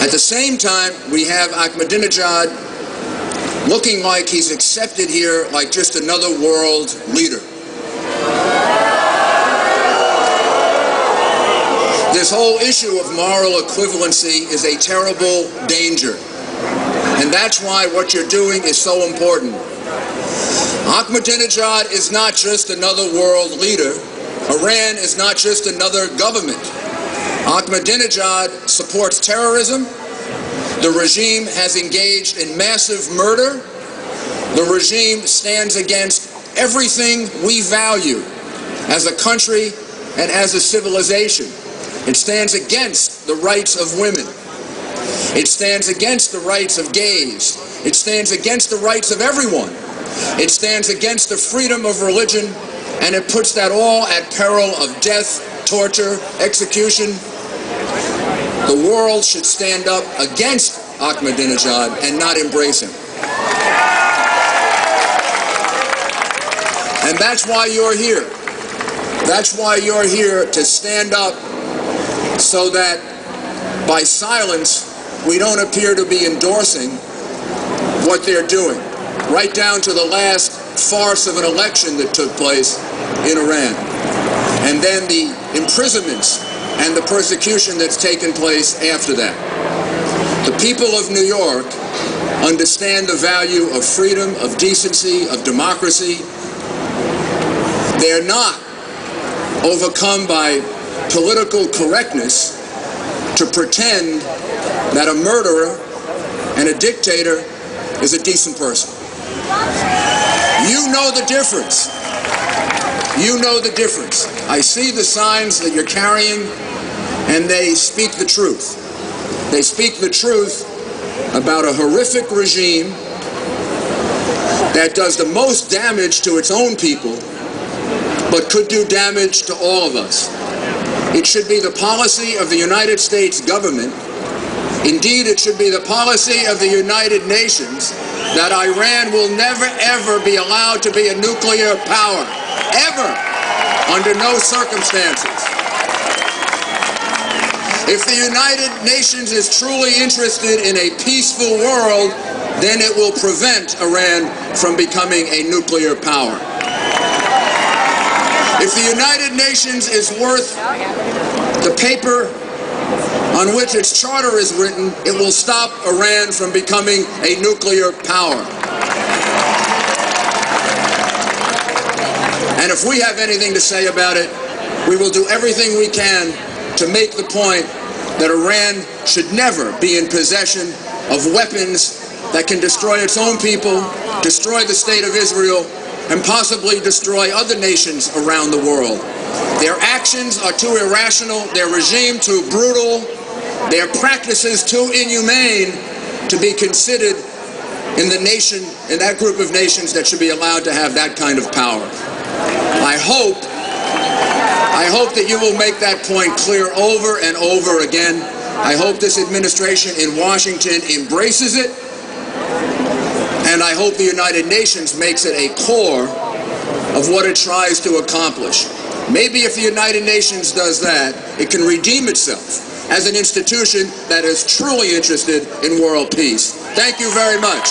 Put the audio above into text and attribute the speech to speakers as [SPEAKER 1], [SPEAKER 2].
[SPEAKER 1] At the same time, we have Ahmadinejad looking like he's accepted here like just another world leader. This whole issue of moral equivalency is a terrible danger. And that's why what you're doing is so important. Ahmadinejad is not just another world leader. Iran is not just another government. Ahmadinejad supports terrorism. The regime has engaged in massive murder. The regime stands against everything we value as a country and as a civilization. It stands against the rights of women. It stands against the rights of gays. It stands against the rights of everyone. It stands against the freedom of religion, and it puts that all at peril of death, torture, execution. The world should stand up against Ahmadinejad and not embrace him. And that's why you're here. That's why you're here, to stand up so that by silence we don't appear to be endorsing what they're doing, right down to the last farce of an election that took place in Iran, and then the imprisonments and the persecution that's taken place after that. The people of New York understand the value of freedom, of decency, of democracy. They're not overcome by political correctness to pretend that a murderer and a dictator is a decent person. You know the difference. You know the difference. I see the signs that you're carrying, and they speak the truth. They speak the truth about a horrific regime that does the most damage to its own people, but could do damage to all of us. It should be the policy of the United States government, indeed it should be the policy of the United Nations, that Iran will never ever be allowed to be a nuclear power, ever, under no circumstances. If the United Nations is truly interested in a peaceful world, then it will prevent Iran from becoming a nuclear power. If the United Nations is worth the paper on which its charter is written, it will stop Iran from becoming a nuclear power. And if we have anything to say about it, we will do everything we can to make the point that Iran should never be in possession of weapons that can destroy its own people, destroy the state of Israel, and possibly destroy other nations around the world. Their actions are too irrational, their regime too brutal, their practices too inhumane to be considered in the nation, in that group of nations that should be allowed to have that kind of power. I hope that you will make that point clear over and over again. I hope this administration in Washington embraces it, and I hope the United Nations makes it a core of what it tries to accomplish. Maybe if the United Nations does that, it can redeem itself as an institution that is truly interested in world peace. Thank you very much.